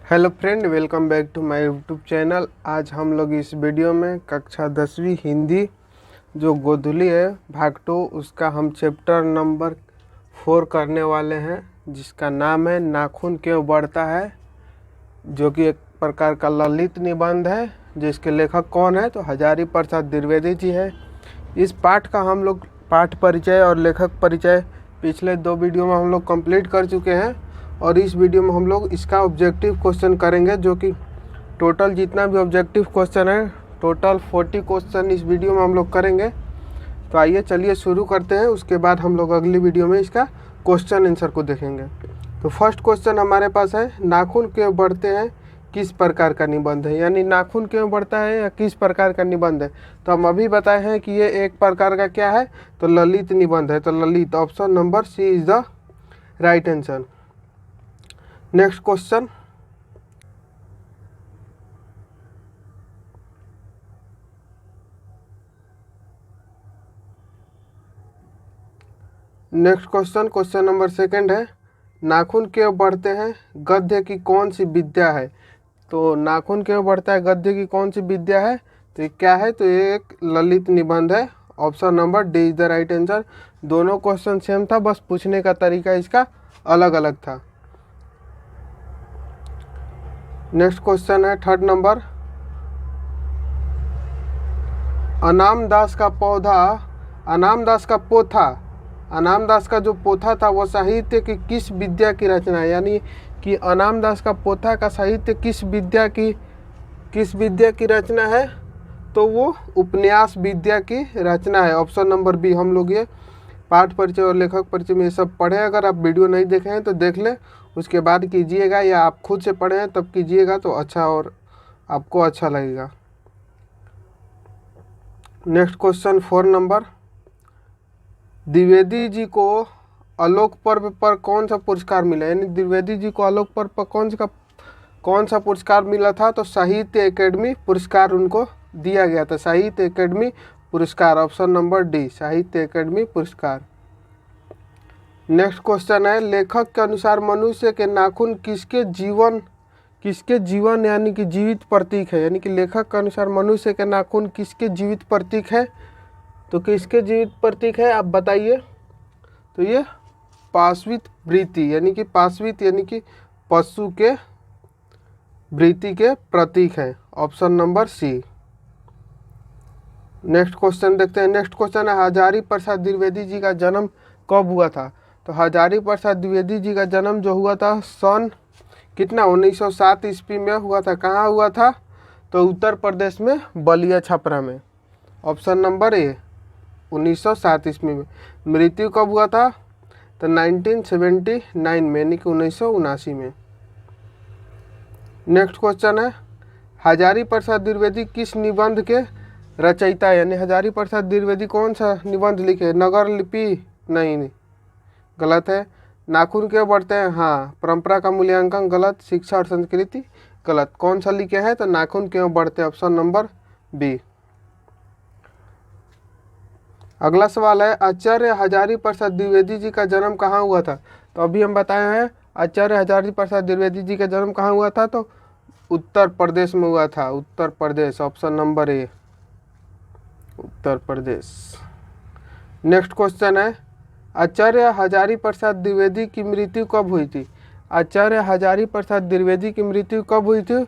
Hello friend, welcome back to my YouTube channel. आज हम लोग इस वीडियो में कक्षा 10वीं हिंदी जो गोधुली है भाग 2 उसका हम चैप्टर नंबर 4 करने वाले हैं, जिसका नाम है नाखून क्यों बढ़ता है, जो कि एक प्रकार का ललित निबंध है। जिसके लेखक कौन है तो हजारी प्रसाद द्विवेदी जी है। इस पाठ का हम लोग पाठ परिचय और लेखक परिचय पिछले 2 वीडियो में हम लोग कंप्लीट कर चुके हैं, और इस वीडियो में हम लोग इसका ऑब्जेक्टिव क्वेश्चन करेंगे, जो कि टोटल जितना भी ऑब्जेक्टिव क्वेश्चन है टोटल 40 क्वेश्चन इस वीडियो में हम लोग करेंगे। तो आइए चलिए शुरू करते हैं, उसके बाद हम लोग अगली वीडियो में इसका क्वेश्चन आंसर को देखेंगे। तो फर्स्ट क्वेश्चन हमारे पास है, नाखून क्यों बढ़ते हैं, किस प्रकार का निबंध है। यानी नाखून क्यों बढ़ता है या किस प्रकार का निबंध है। तो हम अभी बताए हैं कि ये एक प्रकार का क्या है तो ललित निबंध है। तो ललित, option number C is the right answer. Next question, question number 2 है, नाखून क्यों बढ़ते हैं, गद्य की कौन सी विद्या है। तो नाखून क्यों बढ़ता है, गद्य की कौन सी विद्या है। तो ये क्या है तो ये एक ललित निबंध है। Option number D is the right answer. दोनों क्वेश्चन सेम था, बस पूछने का तरीका इसका अलग अलग था। नेक्स्ट क्वेश्चन है 3rd नंबर, अनामदास का पौधा, अनामदास का पोथा, अनामदास का जो पोथा था वो साहित्य की किस विद्या की रचना है। यानी कि अनामदास का पोथा का साहित्य किस विद्या की रचना है। तो वो उपन्यास विद्या की रचना है। Option number B. हम लोग ये पाठ परिचय और लेखक परिचय में ये सब पढ़े। अगर आप वीडियो नहीं देखे हैं तो देख लें, उसके बाद कीजिएगा, या आप खुद से पढ़े हैं तब कीजिएगा तो अच्छा और आपको अच्छा लगेगा। Next question 4 number, Dwivedi ji को आलोक पर्व पर कौन सा पुरस्कार मिला। यानी द्विवेदी जी को आलोक पर्व पर कौन सा पुरस्कार मिला था। तो साहित्य अकेडमी पुरस्कार उनको दिया गया था। साहित्य अकेडमी पुरस्कार, ऑप्शन नंबर डी, साहित्य अकेडमी पुरस्कार। नेक्स्ट क्वेश्चन है, लेखक के अनुसार मनुष्य के नाखून किसके जीवन यानी कि जीवित प्रतीक है। यानी कि लेखक के अनुसार मनुष्य के नाखून किसके जीवित प्रतीक है। तो किसके जीवित प्रतीक है आप बताइए। तो ये पाशवित वृत्ति यानी कि पशु के वृत्ति के प्रतीक है। Option number C. Next question देखते हैं। नेक्स्ट क्वेश्चन है, हजारी प्रसाद द्विवेदी जी का जन्म कब हुआ था। तो हजारी प्रसाद द्विवेदी जी का जन्म जो हुआ था सन कितना 1907 ईस्वी में हुआ था। कहाँ हुआ था तो उत्तर प्रदेश में बलिया छपरा में। ऑप्शन नंबर ए 1907 ईस्वी में। मृत्यु कब हुआ था तो 1979 में, यानी कि 1979 में। नेक्स्ट क्वेश्चन है, हजारी प्रसाद द्विवेदी किस निबंध के रचयिता है। यानी हजारी प्रसाद द्विवेदी कौन सा निबंध लिखे। नगर लिपि नहीं, गलत है। नाखून क्यों बढ़ते हैं, हाँ। परंपरा का मूल्यांकन गलत। शिक्षा और संस्कृति गलत। कौन सा लिखे हैं तो नाखून क्यों बढ़ते हैं, ऑप्शन नंबर बी। अगला सवाल है, आचार्य हजारी प्रसाद द्विवेदी जी का जन्म कहाँ हुआ था। तो अभी हम बताए हैं आचार्य हजारी प्रसाद द्विवेदी जी का जन्म कहाँ हुआ था तो उत्तर प्रदेश में हुआ था। Uttar Pradesh, option number A, Uttar Pradesh. Next question है, आचार्य हजारी प्रसाद द्विवेदी की मृत्यु कब हुई थी। आचार्य हजारी प्रसाद द्विवेदी की मृत्यु कब हुई थी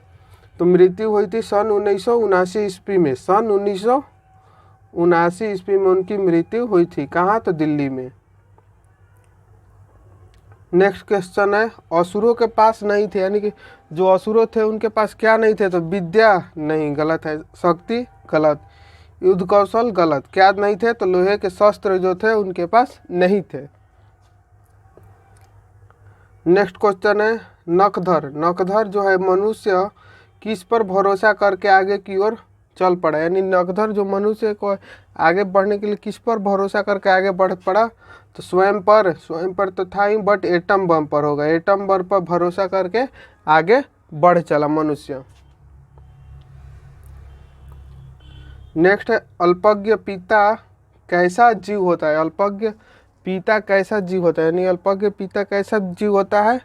तो मृत्यु हुई थी सन 1979 ईस्वी में। सन 1979 ईस्वी में उनकी मृत्यु हुई थी। कहाँ तो दिल्ली में। नेक्स्ट क्वेश्चन है, असुरों के पास नहीं थे। यानी कि जो असुरों थे उनके पास क्या नहीं थे तो विद्या नहीं, गलत है। शक्ति गलत। युद्ध कौशल गलत। क्या नहीं थे तो लोहे के शस्त्र जो थे उनके पास नहीं थे। नेक्स्ट क्वेश्चन है, नखधर जो है मनुष्य किस पर भरोसा करके आगे की ओर चल पड़ा। यानी नखधर जो मनुष्य को आगे बढ़ने के लिए किस पर भरोसा करके आगे बढ़ पड़ा तो स्वयं पर तो था ही, बट एटम बम पर होगा। एटम बम पर भरोसा करके आगे बढ़ चला मनुष्य। नेक्स्ट है, अल्पज्ञ पिता कैसा जीव होता है। अल्पज्ञ पिता कैसा जीव होता है। यानी अल्पज्ञ पिता कैसा जीव होता है।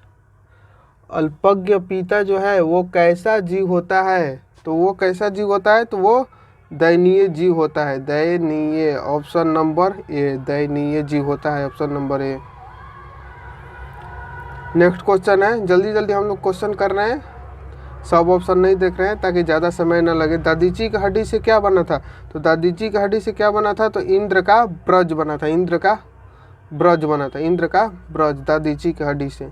अल्पज्ञ पिता जो है वो कैसा जीव होता है, तो वो कैसा जीव होता है, तो वो दयनीय जीव होता है। दयनीय, ऑप्शन नंबर ए, दयनीय जीव होता है, ऑप्शन नंबर ए। नेक्स्ट क्वेश्चन है, जल्दी जल्दी हम लोग क्वेश्चन कर रहे हैं, सब ऑप्शन नहीं देख रहे हैं ताकि ज़्यादा समय न लगे। दादीची की हड्डी से क्या बना था, तो दादीची की हड्डी से क्या बना था, तो इंद्र का ब्रज बना था, इंद्र का ब्रज बना था, इंद्र का ब्रज दादीची की हड्डी से।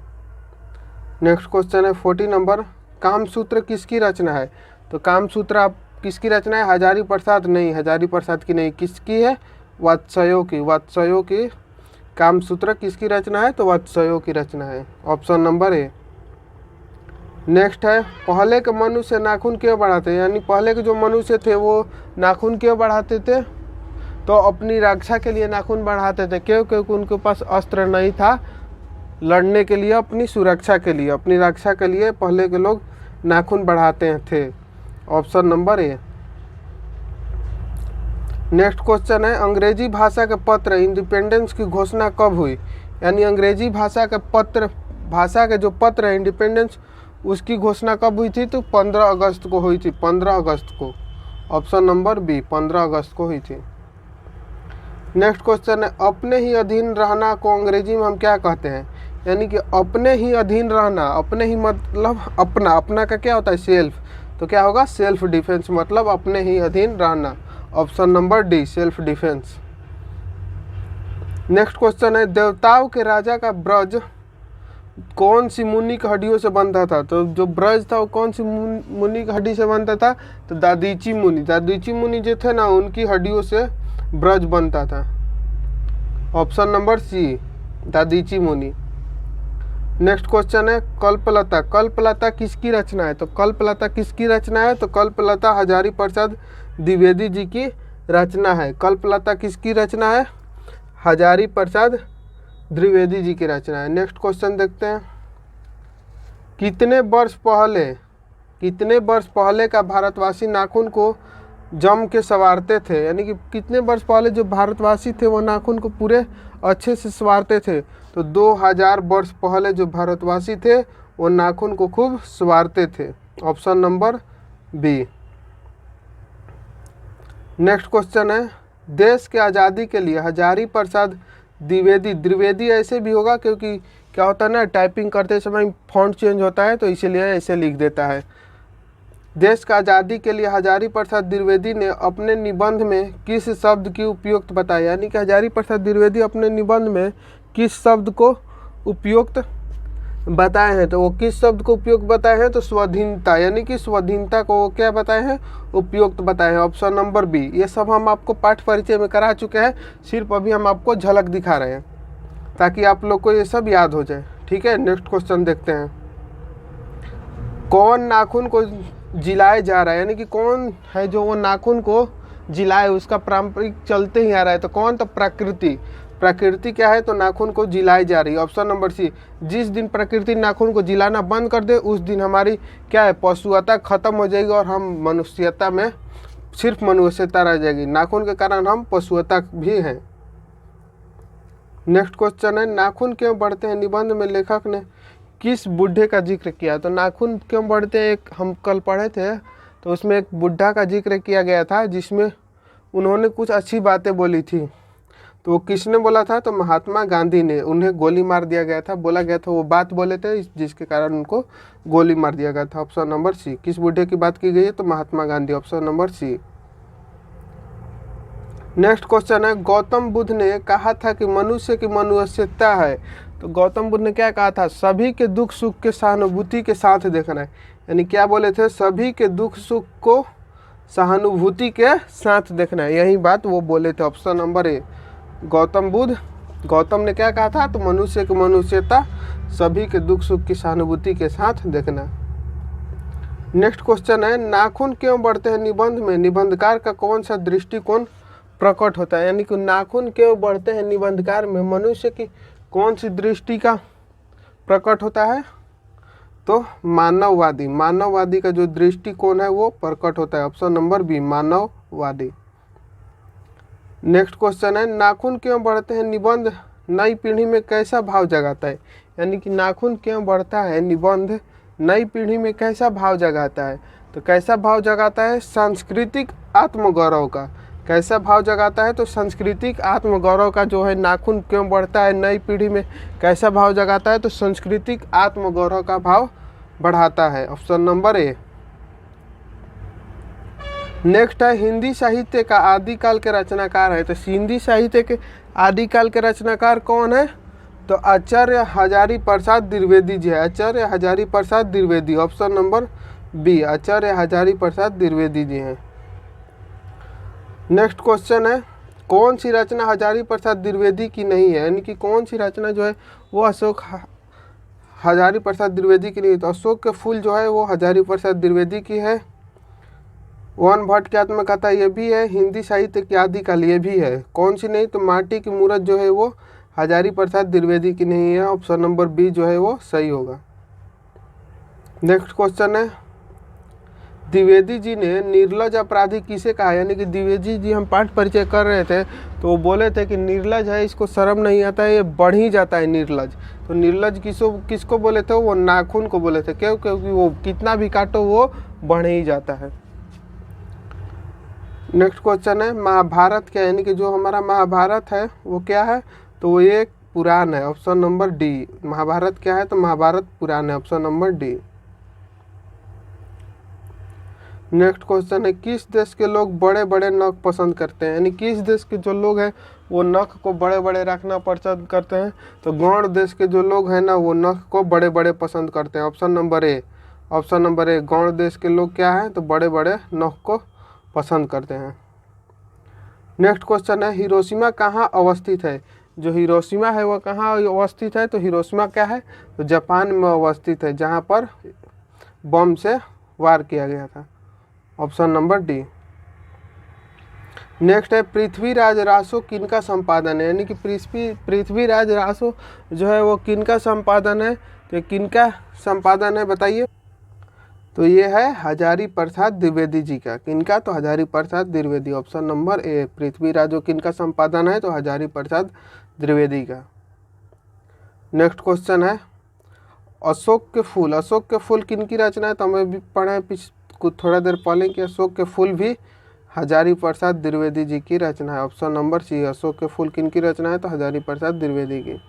नेक्स्ट क्वेश्चन है 40 नंबर, कामसूत्र किसकी रचना है, तो कामसूत्र आप किसकी रचना है, हजारी प्रसाद नहीं, हजारी प्रसाद की नहीं, किसकी है, वात्स्यो की, वात्स्यो की। कामसूत्र किसकी रचना है, तो वात्स्यो की रचना है, ऑप्शन नंबर ए। नेक्स्ट है, पहले के मनुष्य नाखून क्यों बढ़ाते, यानी पहले के जो मनुष्य थे वो नाखून क्यों बढ़ाते थे, तो अपनी रक्षा के लिए नाखून बढ़ाते थे। क्यों, क्योंकि उनके पास अस्त्र नहीं था लड़ने के लिए, अपनी सुरक्षा के लिए, अपनी रक्षा के लिए पहले के लोग नाखून बढ़ाते थे, ऑप्शन नंबर ए। नेक्स्ट क्वेश्चन है, अंग्रेजी भाषा के पत्र इंडिपेंडेंस की घोषणा कब हुई, यानी अंग्रेजी भाषा के पत्र, भाषा के जो पत्र है इंडिपेंडेंस, उसकी घोषणा कब हुई थी, तो 15 अगस्त को हुई थी, 15 अगस्त को, ऑप्शन नंबर बी, 15 अगस्त को हुई थी। नेक्स्ट क्वेश्चन है, अपने ही अधीन रहना को अंग्रेजी में हम क्या कहते हैं, यानी कि अपने ही अधीन रहना, अपने ही मतलब अपना, अपना का क्या होता है, सेल्फ, तो क्या होगा, सेल्फ डिफेंस, मतलब अपने ही अधीन रहना, option number D, self defence. Next question है, देवताओं के राजा का ब्रज कौन सी मुनि की हड्डियों से बनता था, तो जो ब्रज था वो कौन सी मुनि की हड्डी से बनता था, तो दादीची मुनि, दादीची मुनि जो थे ना उनकी हड्डियों से ब्रज बनता था, ऑप्शन नंबर सी, दादीची मुनि। नेक्स्ट क्वेश्चन है, कल्पलता, कल्पलता किसकी रचना है, तो कल्पलता किसकी रचना है, तो कल्पलता हजारी प्रसाद द्विवेदी जी की रचना है। कल्पलता किसकी रचना है, हजारी प्रसाद द्विवेदी जी की रचना है। नेक्स्ट क्वेश्चन देखते हैं, कितने वर्ष पहले का भारतवासी नाखून को जम के संवारते थे, यानी कि कितने वर्ष पहले जो भारतवासी थे वो नाखून को पूरे अच्छे से संवारते थे, तो 2000 वर्ष पहले जो भारतवासी थे वो नाखून को खूब संवारते थे, option number B. Next question है, देश के आज़ादी के लिए हजारी प्रसाद द्विवेदी ऐसे भी होगा क्योंकि क्या होता है ना, टाइपिंग करते समय फॉन्ट चेंज होता है तो इसीलिए ऐसे लिख देता है। देश का आज़ादी के लिए हजारी प्रसाद द्विवेदी ने अपने निबंध में किस शब्द की उपयुक्त बताया, यानी कि हजारी प्रसाद द्विवेदी अपने निबंध में किस शब्द को उपयुक्त बताए हैं, तो वो किस शब्द को उपयुक्त बताए हैं, तो स्वाधीनता, यानी कि स्वाधीनता को वो क्या बताए हैं, उपयुक्त बताए हैं, ऑप्शन नंबर बी। ये सब हम आपको पाठ परिचय में करा चुके हैं, सिर्फ अभी हम आपको झलक दिखा रहे हैं ताकि आप लोग को ये सब याद हो जाए, ठीक है। नेक्स्ट क्वेश्चन देखते हैं, कौन नाखून को जिलाए जा रहा है, यानी कि कौन है जो वो नाखून को जिलाए, उसका पारंपरिक चलते ही आ रहा है, तो कौन, तो प्रकृति। प्रकृति क्या है, तो नाखून को जिलाई जा रही है, ऑप्शन नंबर सी। जिस दिन प्रकृति नाखून को जिलाना बंद कर दे उस दिन हमारी क्या है, पशुता खत्म हो जाएगी और हम मनुष्यता में सिर्फ मनुष्यता रह जाएगी, नाखून के कारण हम पशुता भी हैं। नेक्स्ट क्वेश्चन है, नाखून क्यों बढ़ते हैं, निबंध में लेखक ने किस बुढ़े का जिक्र किया, तो नाखून क्यों बढ़ते हैं, एक हम कल पढ़े थे तो उसमें एक बुढ़ा का जिक्र किया गया था जिसमें उन्होंने कुछ अच्छी बातें बोली थी, तो वो किसने बोला था, तो महात्मा गांधी ने, उन्हें गोली मार दिया गया था, बोला गया था वो बात बोले थे जिसके कारण उनको गोली मार दिया गया था, ऑप्शन नंबर सी। किस बुढ़े की बात की गई है, तो Mahatma Gandhi, option number C. Next question है, गौतम बुद्ध ने कहा था कि मनुष्य की मनुष्यता है, तो गौतम बुद्ध ने क्या कहा था, सभी के दुख सुख के सहानुभूति के साथ देखना है, यानी क्या बोले थे, सभी के दुख सुख को सहानुभूति के साथ देखना है, यही बात वो बोले थे, ऑप्शन नंबर ए। गौतम ने क्या कहा था, तो मनुष्य की मनुष्यता, सभी के दुख सुख की सहानुभूति के साथ देखना। नेक्स्ट क्वेश्चन है, नाखून क्यों बढ़ते हैं, निबंध में निबंधकार का कौन सा दृष्टिकोण प्रकट होता है, यानी कि नाखून क्यों बढ़ते हैं निबंधकार में मनुष्य की कौन सी दृष्टि का प्रकट होता है, तो मानववादी का जो दृष्टिकोण है वो प्रकट होता है, ऑप्शन नंबर बी, मानववादी। नेक्स्ट क्वेश्चन है, नाखून क्यों बढ़ते हैं निबंध नई पीढ़ी में कैसा भाव जगाता है, यानी कि नाखून क्यों बढ़ता है निबंध नई पीढ़ी में कैसा भाव जगाता है। तो कैसा भाव जगाता है, सांस्कृतिक आत्मगौरव का। कैसा भाव जगाता है, तो सांस्कृतिक आत्मगौरव का जो है नाखून क्यों बढ़ता है नई पीढ़ी में कैसा भाव जगाता है, तो सांस्कृतिक आत्मगौरव का भाव बढ़ाता है। ऑप्शन नंबर ए। नेक्स्ट है हिंदी साहित्य का आदिकाल के रचनाकार है। तो हिंदी साहित्य के आदिकाल के रचनाकार कौन है, तो आचार्य हजारी प्रसाद द्विवेदी जी है। Acharya Hazari Prasad Dwivedi, option number B, आचार्य हजारी प्रसाद द्विवेदी जी हैं। नेक्स्ट क्वेश्चन है कौन सी रचना हजारी प्रसाद द्विवेदी की नहीं है, यानी कि कौन सी रचना जो है वो अशोक हजारी प्रसाद द्विवेदी की नहीं है। तो अशोक के फूल जो है वो हजारी प्रसाद द्विवेदी की है। वन भट्ट की आत्मकथा ये भी है। हिंदी साहित्य की आदिकाल ये भी है। कौन सी नहीं, तो माटी की मूरत जो है वो हजारी प्रसाद द्विवेदी की नहीं है। ऑप्शन नंबर बी जो है वो सही होगा। नेक्स्ट क्वेश्चन है द्विवेदी जी ने निर्लज अपराधी किसे कहा, यानी कि द्विवेदी जी हम पाठ परिचय कर रहे थे तो वो बोले थे कि निर्लज है, इसको शर्म नहीं आता है, ये बढ़ ही जाता है निर्लज। तो निर्लज किसको बोले थे, वो नाखून को बोले थे। क्यों, क्योंकि वो कितना भी काटो वो बढ़ ही जाता है। नेक्स्ट क्वेश्चन है महाभारत क्या, यानी कि जो हमारा महाभारत है वो क्या है, तो वो एक पुराण है। Option number D. महाभारत क्या है, तो महाभारत पुराण है। Option number D. Next question है किस देश के लोग बड़े बड़े नख पसंद करते हैं, यानी किस देश के जो लोग हैं वो नख को बड़े बड़े रखना पसंद करते हैं। तो गौड़ देश के जो लोग हैं ना वो नख को बड़े बड़े पसंद करते हैं। Option number A. Option number A, गौड़ देश के लोग क्या हैं, तो बड़े बड़े नख को पसंद करते हैं। नेक्स्ट क्वेश्चन है हिरोशिमा कहाँ अवस्थित है। जो हिरोशिमा है वो कहाँ अवस्थित है, तो हिरोशिमा क्या है, तो जापान में अवस्थित है, जहाँ पर बम से वार किया गया था। Option number D. नेक्स्ट है पृथ्वीराज रासो किनका संपादन है, यानी कि पृथ्वीराज रासो जो है वो किनका संपादन है, तो किनका संपादन है बताइए। तो ये है हजारी प्रसाद द्विवेदी जी का। किनका, तो Hazari Prasad Dwivedi. Option number A. Prithviraj जो किनका संपादन है, तो हजारी प्रसाद द्विवेदी का। नेक्स्ट क्वेश्चन है अशोक के फूल। अशोक के फूल किनकी रचना है, तो हमें भी पढ़े कुछ थोड़ा देर पहले कि अशोक के फूल भी हजारी प्रसाद द्विवेदी जी की रचना है। ऑप्शन नंबर सी। अशोक के फूल किनकी रचना है, तो हजारी प्रसाद द्विवेदी की।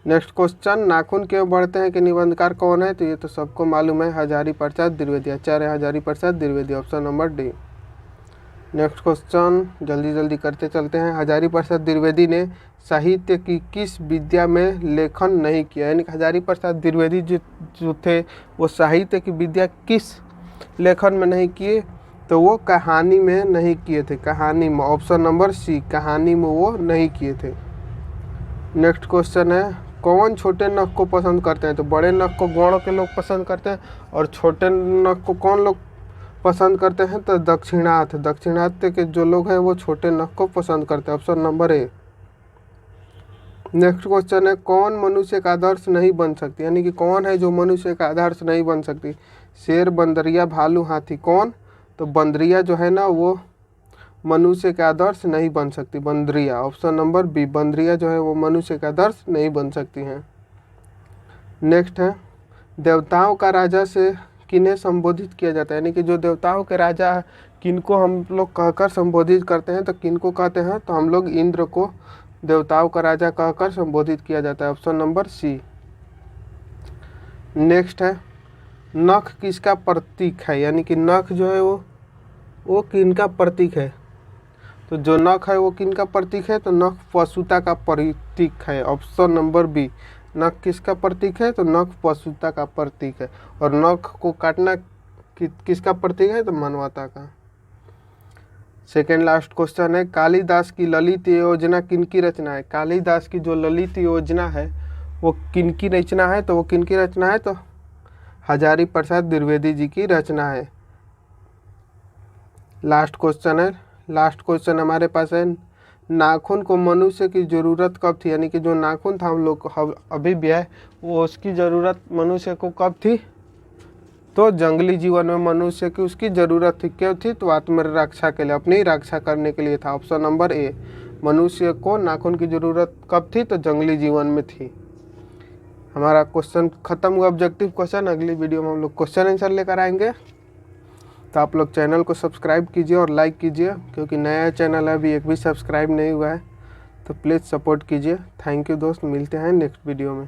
नेक्स्ट क्वेश्चन नाखून क्यों बढ़ते हैं कि निबंधकार कौन है, तो ये तो सबको मालूम है, Hazari Prasad Dwivedi, Acharya Hazari Prasad Dwivedi. Option number D. Next question जल्दी जल्दी करते चलते हैं। हजारी प्रसाद द्विवेदी ने साहित्य की किस विद्या में लेखन नहीं किया, यानी हजारी प्रसाद द्विवेदी जो थे वो साहित्य की विद्या किस लेखन में नहीं किए, तो वो कहानी में नहीं किए थे। कहानी में। ऑप्शन नंबर सी, कहानी में वो नहीं किए थे। नेक्स्ट क्वेश्चन है कौन छोटे नख को पसंद करते हैं, तो बड़े नख को गौड़ के लोग पसंद करते हैं और छोटे नख को कौन लोग पसंद करते हैं, तो दक्षिणार्थ। दक्षिणार्थ के जो लोग हैं वो छोटे नख को पसंद करते हैं। ऑप्शन नंबर ए। नेक्स्ट क्वेश्चन है कौन मनुष्य का आदर्श नहीं बन सकती, यानी कि कौन है जो मनुष्य का आदर्श नहीं बन सकती। शेर, बंदरिया, भालू, हाथी। कौन, तो बंदरिया जो है ना वो मनुष्य का आदर्श नहीं बन सकती। बंदरिया। Option number B. बंदरिया जो है वो मनुष्य का आदर्श नहीं बन सकती हैं। नेक्स्ट है देवताओं का राजा से किन्हें संबोधित किया जाता है, यानी कि जो देवताओं के राजा है किनको हम लोग कहकर संबोधित करते हैं, तो किनको कहते हैं, तो हम लोग इंद्र को देवताओं का राजा कहकर संबोधित किया जाता है। Option number C. नेक्स्ट है नख किसका प्रतीक है, यानी कि नख जो है वो किनका प्रतीक है, तो जो नख है वो किनका प्रतीक है, तो नख पशुता का प्रतीक है। Option number B. नख किसका प्रतीक है, तो नख पशुता का प्रतीक है। और नख को काटना किसका प्रतीक है, तो मानवता का। सेकेंड लास्ट क्वेश्चन है कालिदास की ललित योजना किनकी रचना है। कालिदास की जो ललित योजना है वो किनकी रचना है, तो वो किनकी रचना है, तो हजारी प्रसाद द्विवेदी जी की रचना है। लास्ट क्वेश्चन है। लास्ट क्वेश्चन हमारे पास है नाखून को मनुष्य की ज़रूरत कब थी, यानी कि जो नाखून था हम लोग को अभी भी है वो उसकी ज़रूरत मनुष्य को कब थी, तो जंगली जीवन में मनुष्य की उसकी ज़रूरत थी। क्यों थी, तो आत्मरक्षा के लिए, अपनी रक्षा करने के लिए था। ऑप्शन नंबर ए। मनुष्य को नाखून की ज़रूरत कब थी? तो जंगली जीवन में थी। हमारा क्वेश्चन ख़त्म हुआ, ऑब्जेक्टिव क्वेश्चन। अगली वीडियो में हम लोग क्वेश्चन आंसर लेकर आएंगे। तो आप लोग चैनल को सब्सक्राइब कीजिए और लाइक कीजिए, क्योंकि नया चैनल है, अभी एक भी सब्सक्राइब नहीं हुआ है, तो प्लीज़ सपोर्ट कीजिए। थैंक यू दोस्त, मिलते हैं नेक्स्ट वीडियो में।